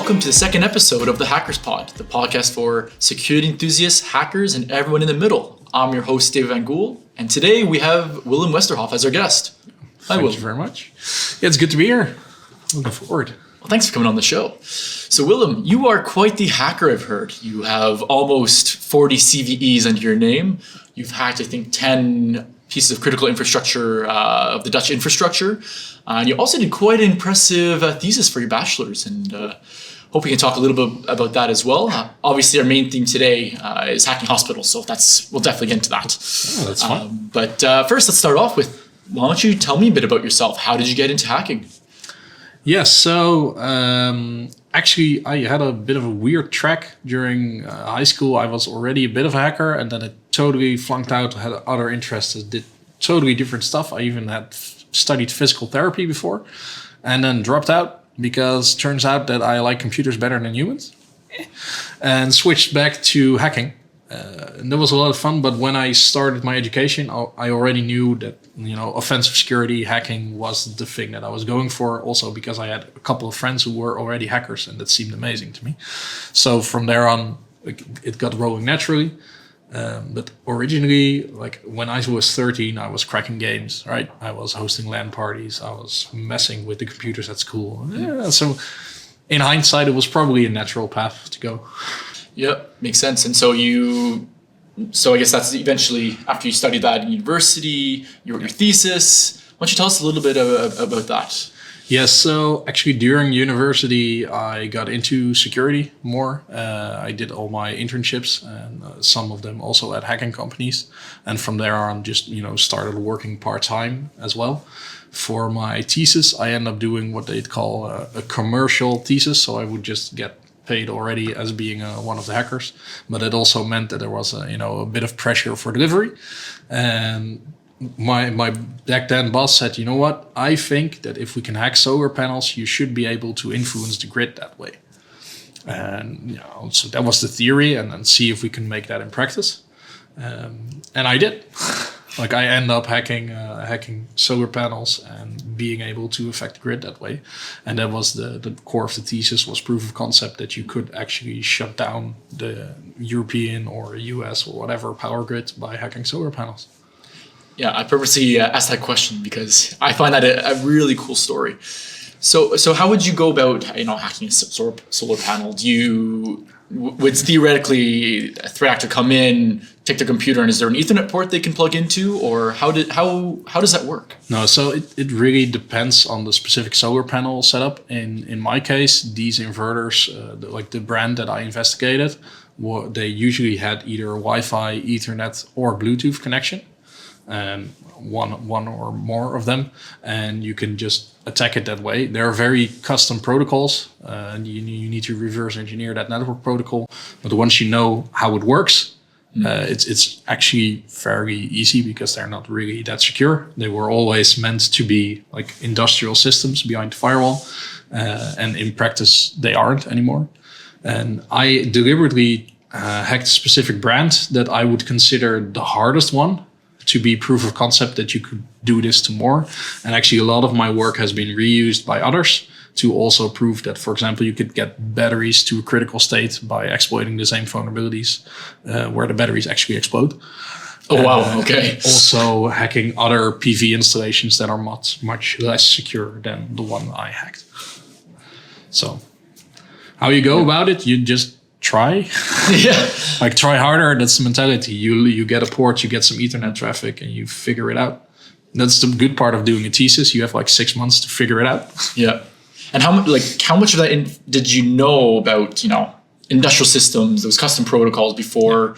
welcome to the second episode of the Hackers Pod, the podcast for security enthusiasts, hackers, and everyone in the middle. I'm your host, David Van Gool, and today we have Willem Westerhof as our guest. Hi, Willem. Thank you very much. Yeah, it's good to be here. Looking forward. Well, thanks for coming on the show. So, Willem, you are quite the hacker, I've heard. You have almost 40 CVEs under your name. You've hacked, I think, 10 pieces of critical infrastructure of the Dutch infrastructure. And you also did quite an impressive thesis for your bachelor's, and hope we can talk a little bit about that as well. Obviously, our main theme today is hacking hospitals, so we'll definitely get into that. Oh, that's fine. But first, let's start off with, why don't you tell me a bit about yourself? How did you get into hacking? Yes, so actually I had a bit of a weird track during high school. I was already a bit of a hacker, and then I totally flunked out, had other interests, did totally different stuff. I even had studied physical therapy before, and then dropped out because turns out that I like computers better than humans, and switched back to hacking. And that was a lot of fun, but when I started my education, I already knew that, offensive security hacking was the thing that I was going for, also because I had a couple of friends who were already hackers, and that seemed amazing to me. So from there on, it got rolling naturally. But originally, when I was 13, I was cracking games, right? I was hosting LAN parties. I was messing with the computers at school. Yeah, so in hindsight, it was probably a natural path to go. Yeah, makes sense. And so I guess that's eventually after you studied that in university, your thesis. Why don't you tell us a little bit about that? Yes, so actually during university, I got into security more. I did all my internships, and some of them also at hacking companies. And from there on, just, started working part-time as well. For my thesis, I ended up doing what they'd call a commercial thesis. So I would just get paid already as being one of the hackers. But it also meant that there was a bit of pressure for delivery. And my back then boss said, you know what, I think that if we can hack solar panels, you should be able to influence the grid that way. And so that was the theory, and then see if we can make that in practice. And I did. I end up hacking solar panels and being able to affect the grid that way. And that was the core of the thesis, was proof of concept that you could actually shut down the European or US or whatever power grid by hacking solar panels. Yeah, I purposely asked that question because I find that a really cool story. So how would you go about hacking a solar panel? Would theoretically a threat actor come in, take their computer, and is there an Ethernet port they can plug into, or how does that work? No, so it really depends on the specific solar panel setup. In my case, these inverters, the brand that I investigated, they usually had either Wi-Fi, Ethernet, or Bluetooth connection. And one or more of them, and you can just attack it that way. There are very custom protocols, and you need to reverse engineer that network protocol. But once you know how it works, it's actually very easy because they're not really that secure. They were always meant to be like industrial systems behind the firewall, and in practice they aren't anymore. And I deliberately hacked a specific brand that I would consider the hardest one to be proof of concept that you could do this to more. And actually a lot of my work has been reused by others to also prove that, for example, you could get batteries to a critical state by exploiting the same vulnerabilities where the batteries actually explode. Oh, wow. Okay. Also hacking other PV installations that are much less secure than the one I hacked. So how you go about it, you just try. Yeah. Try harder. That's the mentality. You get a port, you get some Ethernet traffic, and you figure it out. That's the good part of doing a thesis. You have 6 months to figure it out. Yeah. And how much of that did you know about, industrial systems, those custom protocols before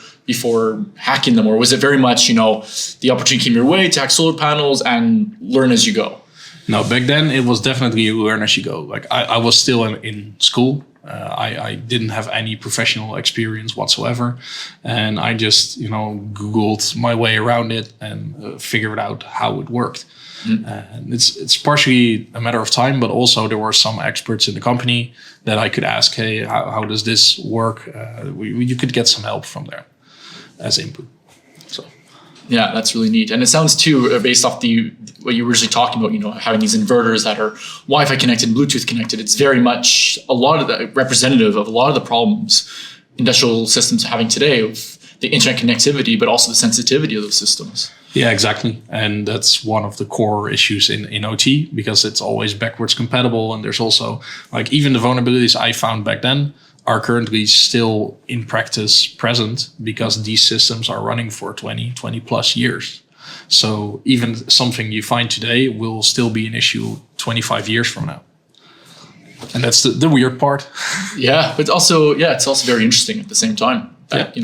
hacking them? Or was it very much, the opportunity came your way to hack solar panels and learn as you go? No, back then it was definitely learn as you go. I was still in school. I didn't have any professional experience whatsoever. And I just, Googled my way around it and figured out how it worked. And it's partially a matter of time, but also there were some experts in the company that I could ask, hey, how does this work? You could get some help from there as input. So Yeah, that's really neat. And it sounds too, based off what you were originally talking about, having these inverters that are Wi-Fi connected, Bluetooth connected. It's very much a lot of the representative of a lot of the problems industrial systems are having today of the internet connectivity, but also the sensitivity of those systems. Yeah, exactly. And that's one of the core issues in OT, because it's always backwards compatible. And there's also like even the vulnerabilities I found back then are currently still in practice present because these systems are running for 20 plus years. So even something you find today will still be an issue 25 years from now. And that's the weird part. Yeah, but also, it's also very interesting at the same time.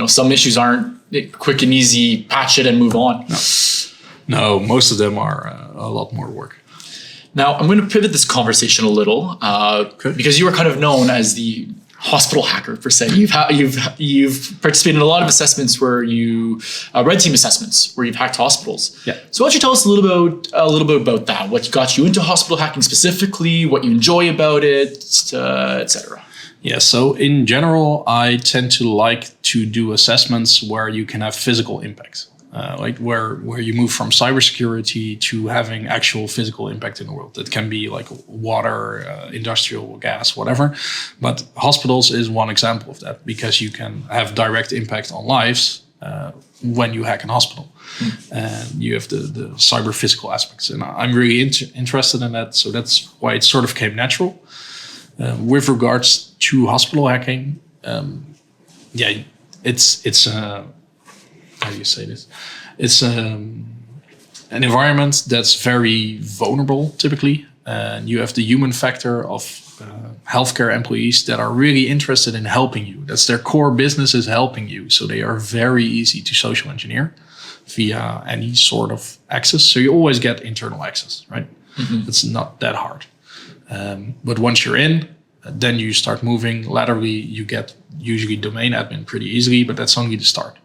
Some issues aren't quick and easy, patch it and move on. No, most of them are a lot more work. Now, I'm going to pivot this conversation a little because you are kind of known as the hospital hacker per se. You've participated in a lot of assessments where red team assessments where you've hacked hospitals. Yeah. So why don't you tell us a little bit about that? What got you into hospital hacking specifically? What you enjoy about it, etc. Yeah. So in general, I tend to like to do assessments where you can have physical impact. Like where you move from cybersecurity to having actual physical impact in the world. It can be like water, industrial gas, whatever. But hospitals is one example of that because you can have direct impact on lives when you hack a hospital. And you have the cyber physical aspects. And I'm really interested in that. So that's why it sort of came natural. With regards to hospital hacking, it's how do you say this? It's an environment that's very vulnerable typically. And you have the human factor of healthcare employees that are really interested in helping you. That's their core business, is helping you. So they are very easy to social engineer via any sort of access. So you always get internal access, right? Mm-hmm. It's not that hard. But once you're in, then you start moving laterally. You get usually domain admin pretty easily, but that's only the start.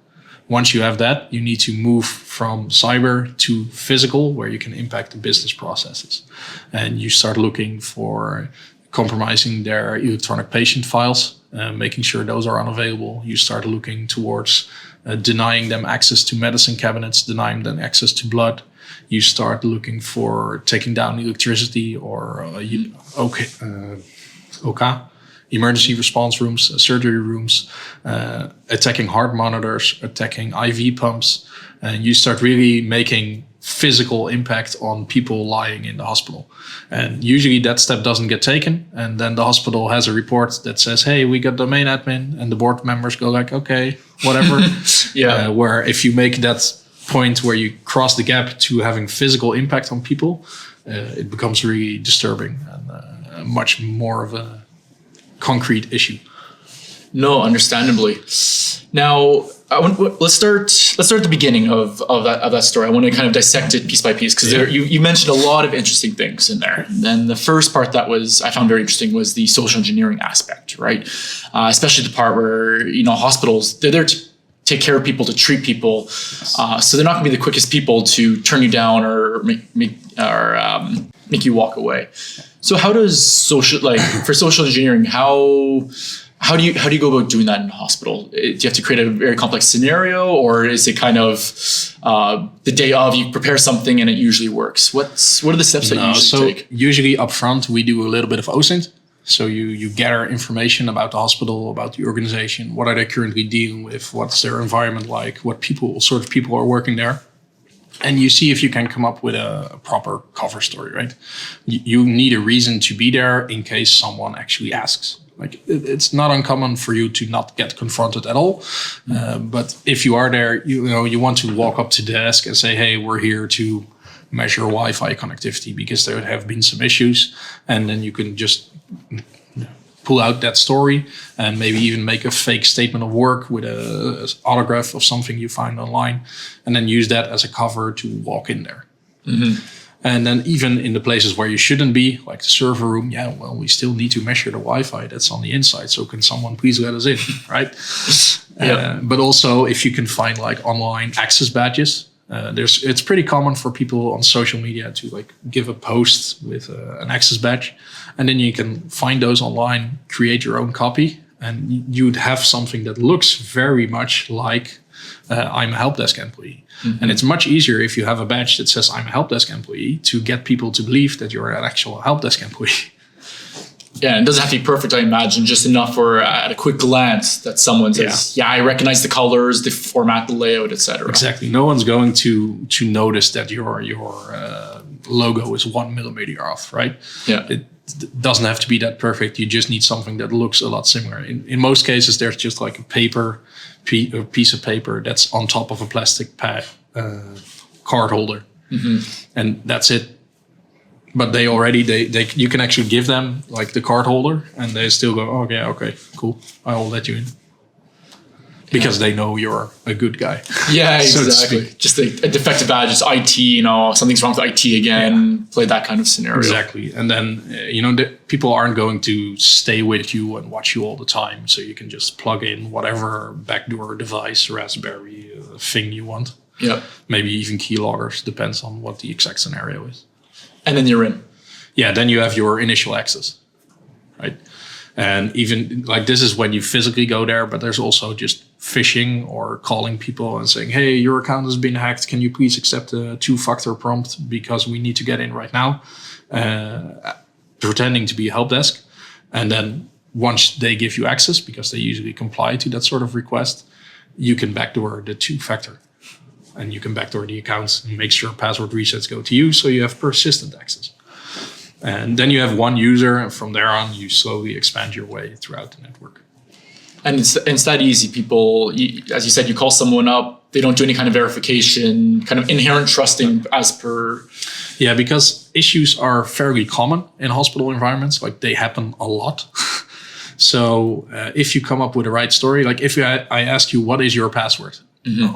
Once you have that, you need to move from cyber to physical, where you can impact the business processes. And you start looking for compromising their electronic patient files, making sure those are unavailable. You start looking towards denying them access to medicine cabinets, denying them access to blood. You start looking for taking down electricity or OK. Emergency response rooms, surgery rooms, attacking heart monitors, attacking IV pumps. And you start really making physical impact on people lying in the hospital. And usually that step doesn't get taken. And then the hospital has a report that says, hey, we got domain admin. And the board members go like, okay, whatever. Where if you make that point where you cross the gap to having physical impact on people, it becomes really disturbing and much more of a concrete issue. No, understandably. Now, let's start at the beginning of that story. I want to kind of dissect it piece by piece because you mentioned a lot of interesting things in there. And then the first part that I found very interesting was the social engineering aspect, right? Especially the part where hospitals, they're there to take care of people, to treat people, so they're not going to be the quickest people to turn you down or make you walk away. So how does for social engineering, how do you go about doing that in a hospital? Do you have to create a very complex scenario, or is it kind of the day of you prepare something and it usually works? What are the steps that you usually take? Usually up front we do a little bit of OSINT. So you gather information about the hospital, about the organization, what are they currently dealing with, what's their environment like, what sort of people are working there. And you see if you can come up with a proper cover story, right? You need a reason to be there in case someone actually asks. Like it's not uncommon for you to not get confronted at all. But if you are there, you want to walk up to the desk and say, hey, we're here to measure Wi-Fi connectivity because there have been some issues. And then you can just pull out that story and maybe even make a fake statement of work with a autograph of something you find online, and then use that as a cover to walk in there. Mm-hmm. And then even in the places where you shouldn't be, like the server room, we still need to measure the Wi-Fi that's on the inside. So can someone please let us in, right? But also if you can find like online access badges, it's pretty common for people on social media to give a post with an access badge, and then you can find those online, create your own copy, and you'd have something that looks very much like I'm a help desk employee. And it's much easier if you have a badge that says I'm a help desk employee to get people to believe that you're an actual help desk employee. Yeah, and it doesn't have to be perfect, I imagine, just enough for at a quick glance that someone says, I recognize the colors, the format, the layout, etc. Exactly. No one's going to notice that your logo is 1 millimeter off, right? Yeah. It doesn't have to be that perfect. You just need something that looks a lot similar. In most cases, there's just like a piece of paper that's on top of a plastic card holder. And that's it. But they you can actually give them like the card holder and they still go, oh yeah, okay, cool. I'll let you in. Because they know you're a good guy. Yeah, exactly. Just a defective badge, just IT, something's wrong with IT again, play that kind of scenario. Exactly. And then, people aren't going to stay with you and watch you all the time. So you can just plug in whatever backdoor device, Raspberry thing you want. Yeah. Maybe even keyloggers, depends on what the exact scenario is. And then you're in. Yeah, then you have your initial access, right? And even like this is when you physically go there, but there's also just phishing or calling people and saying, hey, your account has been hacked. Can you please accept a 2-factor prompt because we need to get in right now? Pretending to be a help desk. And then once they give you access, because they usually comply to that sort of request, you can backdoor the 2-factor. And you can backdoor the accounts and make sure password resets go to you so you have persistent access. And then you have one user, and from there on, you slowly expand your way throughout the network. And it's that easy. People, as you said, you call someone up, they don't do any kind of verification, kind of inherent trusting as per. Yeah, because issues are fairly common in hospital environments. Like they happen a lot. So if you come up with the right story, like if I ask you, what is your password?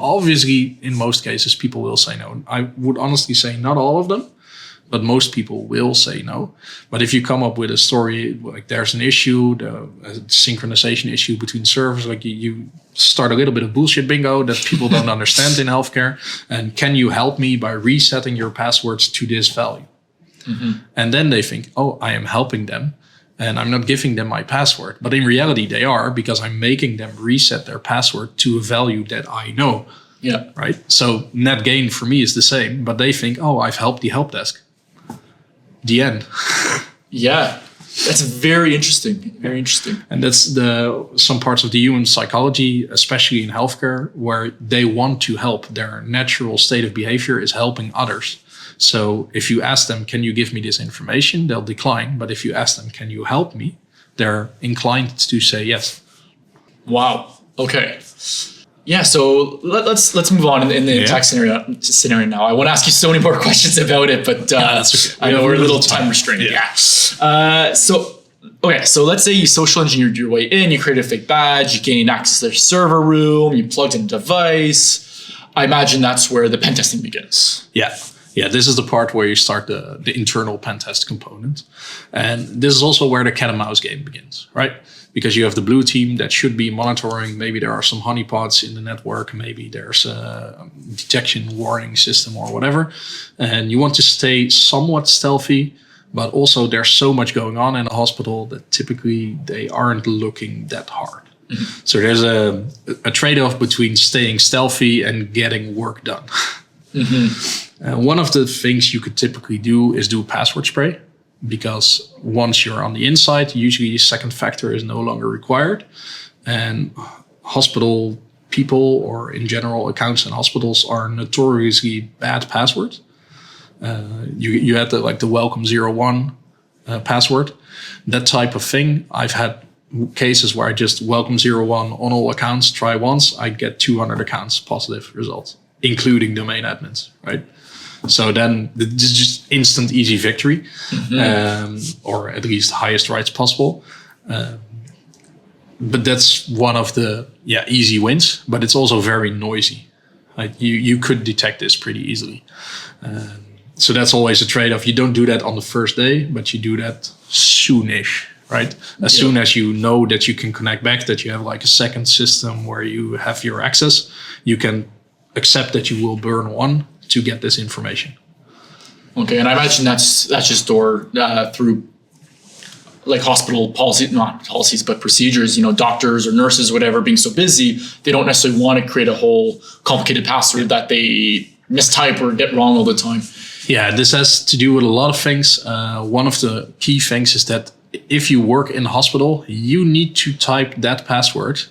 Obviously, in most cases, people will say no. I would honestly say not all of them. But most people will say no. But if you come up with a story, like there's an issue, a synchronization issue between servers, like you start a little bit of bullshit bingo that people don't understand in healthcare. And can you help me by resetting your passwords to this value? And then they think, oh, I am helping them and I'm not giving them my password. But in reality, they are, because I'm making them reset their password to a value that I know. Yeah. Right. So net gain for me is the same, but they think, oh, I've helped the help desk. The end. Yeah, that's very interesting. Very interesting. And that's some parts of the human psychology, especially in healthcare, where they want to help. Their natural state of behavior is helping others. So if you ask them, can you give me this information? They'll decline. But if you ask them, can you help me? They're inclined to say yes. Wow. Okay. Yeah, so let's move on in the attack scenario now. I want to ask you so many more questions about it, but that's okay. I know we're a little time restrained. Yeah. So let's say you social engineered your way in, you created a fake badge, you gained access to their server room, you plugged in a device. I imagine that's where the pen testing begins. Yeah. Yeah, this is the part where you start the internal pen test component. And this is also where the cat and mouse game begins, right? Because you have the blue team that should be monitoring. Maybe there are some honeypots in the network. Maybe there's a detection warning system or whatever. And you want to stay somewhat stealthy, but also there's so much going on in a hospital that typically they aren't looking that hard. So there's a trade-off between staying stealthy and getting work done. One of the things you could typically do is do password spray. Because once you're on the inside, usually second factor is no longer required. And hospital people, or in general accounts in hospitals, are notoriously bad passwords. You had the welcome 01 password, that type of thing. I've had cases where I just welcome 01 on all accounts, try once, I get 200 accounts positive results, including domain admins, right? So then this is just instant, easy victory, or at least highest rights possible. But that's one of the easy wins, but it's also very noisy. Like you could detect this pretty easily. So that's always a trade-off. You don't do that on the first day, but you do that soonish, right? As soon as you know that you can connect back, that you have like a second system where you have your access, you can accept that you will burn one to get this information. Okay, and I imagine that's just stored through like hospital policies, not policies, but procedures, doctors or nurses, whatever, being so busy, they don't necessarily want to create a whole complicated password that they mistype or get wrong all the time. Yeah, this has to do with a lot of things. One of the key things is that if you work in a hospital, you need to type that password,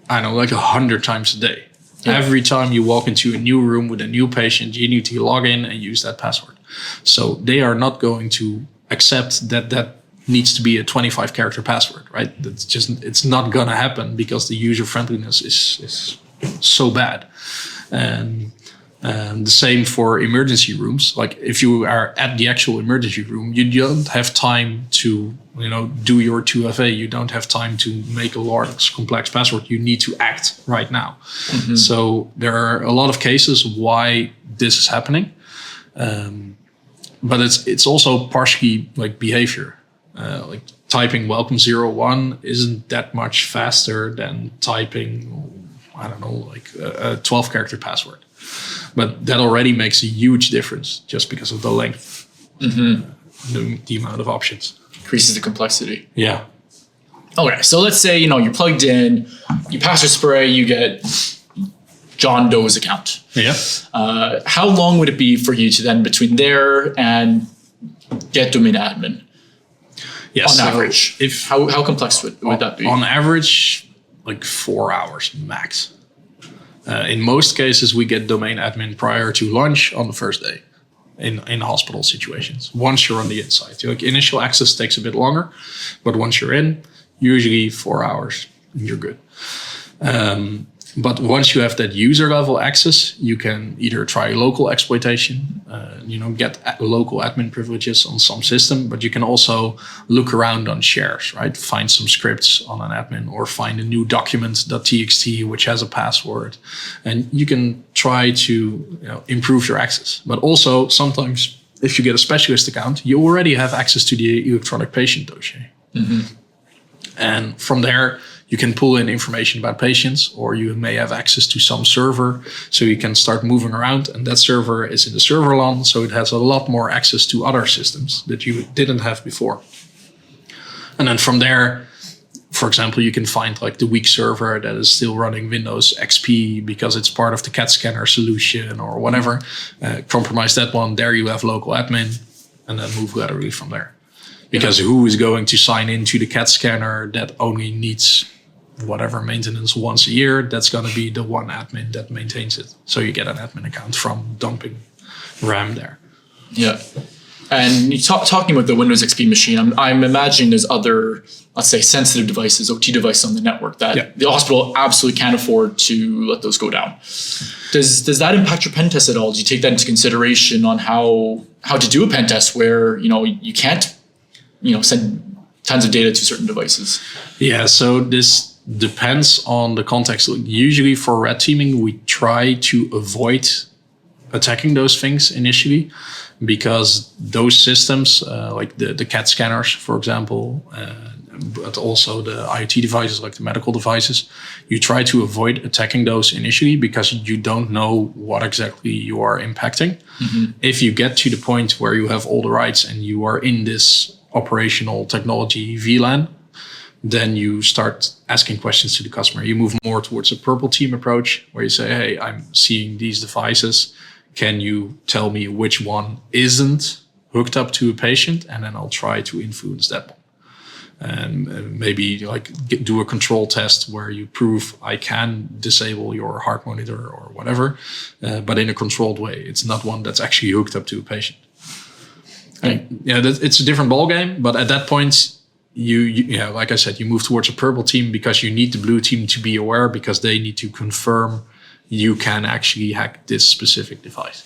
I don't know, like 100 times a day. Yeah. Every time you walk into a new room with a new patient, you need to log in and use that password. So they are not going to accept that needs to be a 25 character password, right? It's not gonna happen because the user friendliness is so bad. And the same for emergency rooms. Like if you are at the actual emergency room, you don't have time to, do your 2FA. You don't have time to make a large complex password. You need to act right now. Mm-hmm. So there are a lot of cases why this is happening. But it's also partially like behavior. Like typing welcome 01 isn't that much faster than typing, I don't know, like a 12 character password. But that already makes a huge difference just because of the length, the amount of options. Increases the complexity. Yeah. Okay, so let's say, you're plugged in, you pass your spray, you get John Doe's account. Yeah. How long would it be for you to then, between there and get domain admin? Yes. On average, how complex would that be? On average, like 4 hours max. In most cases, we get domain admin prior to launch on the first day in hospital situations. Once you're on the inside, like initial access takes a bit longer, but once you're in, usually 4 hours, you're good. But once you have that user level access, you can either try local exploitation, get local admin privileges on some system, but you can also look around on shares, right? Find some scripts on an admin or find a new document.txt, which has a password. And you can try to improve your access. But also sometimes if you get a specialist account, you already have access to the electronic patient dossier. Mm-hmm. And from there, you can pull in information about patients, or you may have access to some server, so you can start moving around. And that server is in the server LAN, so it has a lot more access to other systems that you didn't have before. And then from there, for example, you can find like the weak server that is still running Windows XP because it's part of the CAT scanner solution or whatever. Compromise that one. There you have local admin, and then move laterally from there. Because who is going to sign into the CAT scanner that only needs whatever maintenance once a year? That's going to be the one admin that maintains it. So you get an admin account from dumping RAM there. Yeah. And you talking about the Windows XP machine, I'm imagining there's other, let's say, sensitive devices, OT devices on the network that the hospital absolutely can't afford to let those go down. Does that impact your pen test at all? Do you take that into consideration on how to do a pen test where you can't send tons of data to certain devices? Yeah, so this depends on the context. Usually for red teaming, we try to avoid attacking those things initially because those systems, like the CAT scanners, for example, but also the IoT devices, like the medical devices, you try to avoid attacking those initially because you don't know what exactly you are impacting. Mm-hmm. If you get to the point where you have all the rights and you are in this operational technology VLAN, then you start asking questions to the customer. You move more towards a purple team approach where you say, hey, I'm seeing these devices. Can you tell me which one isn't hooked up to a patient? And then I'll try to influence that one. And maybe do a control test where you prove I can disable your heart monitor or whatever, but in a controlled way. It's not one that's actually hooked up to a patient. And, it's a different ballgame, but at that point, you like I said, you move towards a purple team because you need the blue team to be aware because they need to confirm you can actually hack this specific device.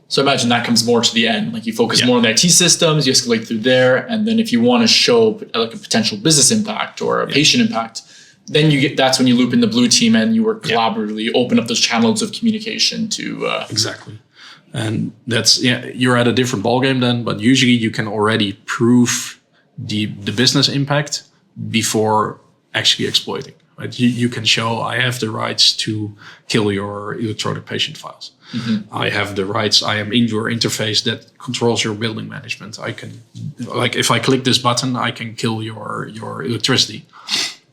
So imagine that comes more to the end. Like you focus more on the IT systems, you escalate through there, and then if you want to show like a potential business impact or a patient impact, then that's when you loop in the blue team and you work collaboratively, open up those channels of communication to exactly. And that's you're at a different ballgame then, but usually you can already prove the business impact before actually exploiting. Right? You can show I have the rights to kill your electronic patient files. I have the rights. I am in your interface that controls your building management. I can, like, if I click this button, I can kill your electricity,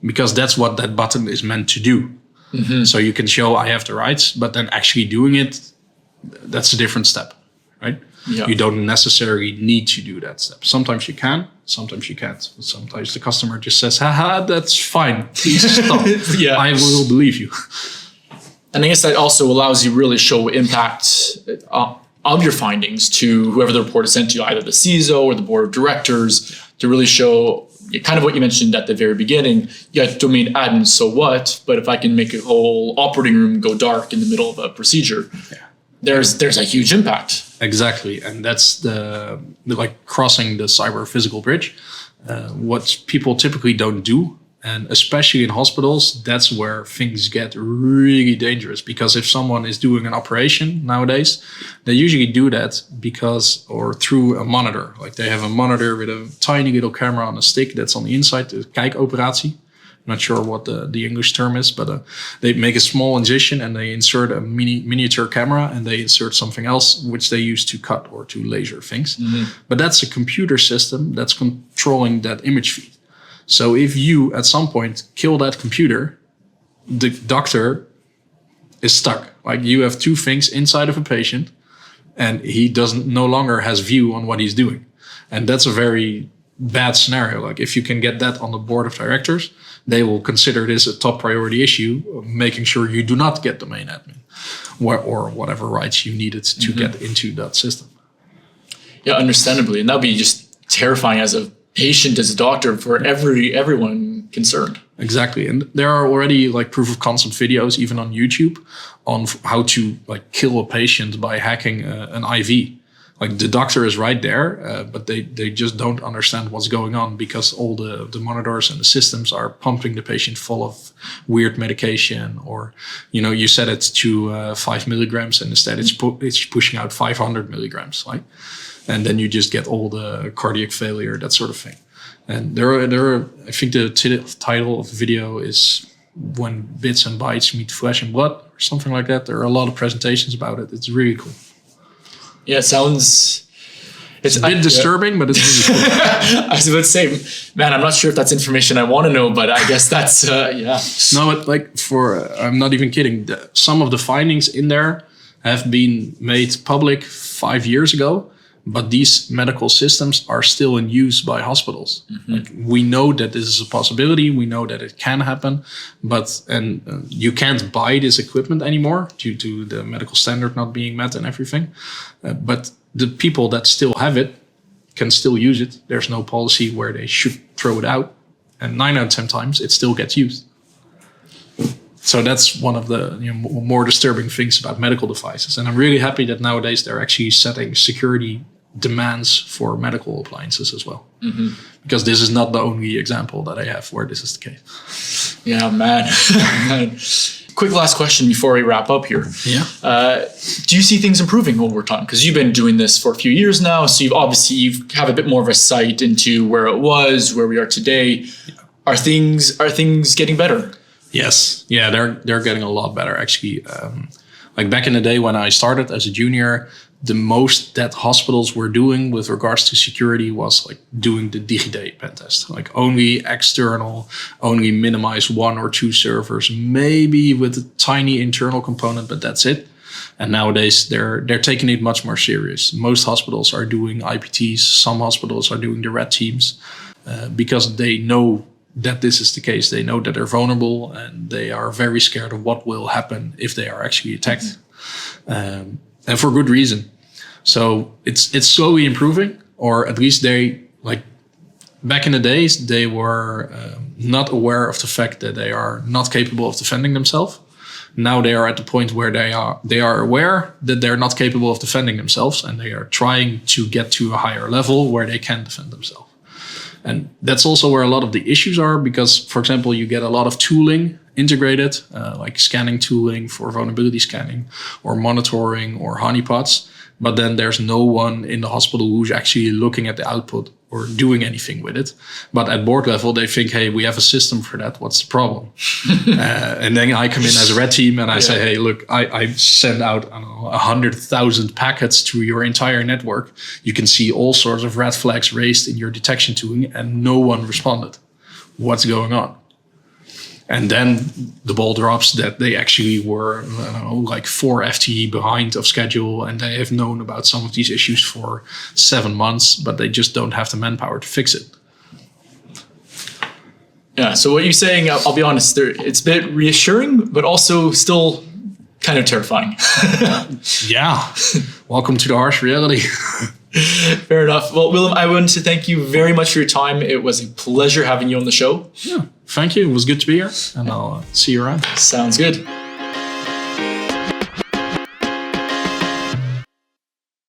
because that's what that button is meant to do. So you can show I have the rights, but then actually doing it, that's a different step, right? Yeah. You don't necessarily need to do that step. Sometimes you can, sometimes you can't. Sometimes the customer just says, haha, that's fine. Please stop. Yeah. I will believe you. And I guess that also allows you really show impact of your findings to whoever the report is sent to, either the CISO or the board of directors, to really show kind of what you mentioned at the very beginning. Yeah, domain admin, so what? But if I can make a whole operating room go dark in the middle of a procedure, there's a huge impact. Exactly, and that's the like crossing the cyber physical bridge. What people typically don't do, and especially in hospitals, that's where things get really dangerous. Because if someone is doing an operation nowadays, they usually do that because, or through a monitor. Like they have a monitor with a tiny little camera on a stick that's on the inside, the kijkoperatie. I'm not sure what the English term is, but they make a small incision and they insert a miniature camera and they insert something else, which they use to cut or to laser things. But that's a computer system that's controlling that image feed. So if you at some point kill that computer, the doctor is stuck. Like you have two things inside of a patient and he no longer has view on what he's doing. And that's a very bad scenario. Like if you can get that on the board of directors, they will consider this a top priority issue, making sure you do not get domain admin or whatever rights you needed to get into that system. Yeah, understandably. And that'd be just terrifying as a patient, as a doctor, for everyone concerned. Exactly. And there are already like proof of concept videos, even on YouTube, on how to like kill a patient by hacking an IV. Like the doctor is right there, but they just don't understand what's going on because all the monitors and the systems are pumping the patient full of weird medication, or you set it to 5 milligrams and instead it's pushing out 500 milligrams, right? And then you just get all the cardiac failure, that sort of thing. And there are I think the title of the video is "When Bits and Bytes Meet Flesh and Blood" or something like that. There are a lot of presentations about it. It's really cool. Yeah, it sounds... It's a bit disturbing, but it's really cool. I was about to say, man, I'm not sure if that's information I want to know, but I guess that's, yeah. No, but like I'm not even kidding. Some of the findings in there have been made public 5 years ago, but these medical systems are still in use by hospitals. Like we know that this is a possibility. We know that it can happen, but you can't buy this equipment anymore due to the medical standard not being met and everything. But the people that still have it can still use it. There's no policy where they should throw it out. And 9 out of 10 times it still gets used. So that's one of the more disturbing things about medical devices. And I'm really happy that nowadays they're actually setting security demands for medical appliances as well. Because this is not the only example that I have where this is the case. Yeah, man. Quick last question before we wrap up here. Yeah. Do you see things improving over time? Because you've been doing this for a few years now, so you have a bit more of a sight into where it was, where we are today. Yeah. Are things getting better? Yes. Yeah, they're getting a lot better actually. Like back in the day when I started as a junior, the most that hospitals were doing with regards to security was like doing the DigiD pen test, like only external, only minimize 1 or 2 servers, maybe with a tiny internal component, but that's it. And nowadays they're taking it much more serious. Most hospitals are doing IPTs. Some hospitals are doing the red teams because they know that this is the case. They know that they're vulnerable and they are very scared of what will happen if they are actually attacked. And for good reason. So it's slowly improving, or at least back in the days, they were not aware of the fact that they are not capable of defending themselves. Now they are at the point where they are aware that they're not capable of defending themselves, and they are trying to get to a higher level where they can defend themselves. And that's also where a lot of the issues are, because, for example, you get a lot of tooling integrated, like scanning tooling for vulnerability scanning or monitoring or honeypots. But then there's no one in the hospital who's actually looking at the output or doing anything with it. But at board level, they think, hey, we have a system for that. What's the problem? And then I come in as a red team and I say, hey, look, I send out, I don't know, 100,000 packets to your entire network. You can see all sorts of red flags raised in your detection tooling and no one responded. What's going on? And then the ball drops that they actually were, I don't know, like 4 FTE behind of schedule, and they have known about some of these issues for 7 months, but they just don't have the manpower to fix it. Yeah, so what you're saying, I'll be honest, it's a bit reassuring, but also still kind of terrifying. Yeah, welcome to the harsh reality. Fair enough. Well, Willem, I want to thank you very much for your time. It was a pleasure having you on the show. Yeah, thank you. It was good to be here, and I'll see you around. Sounds good.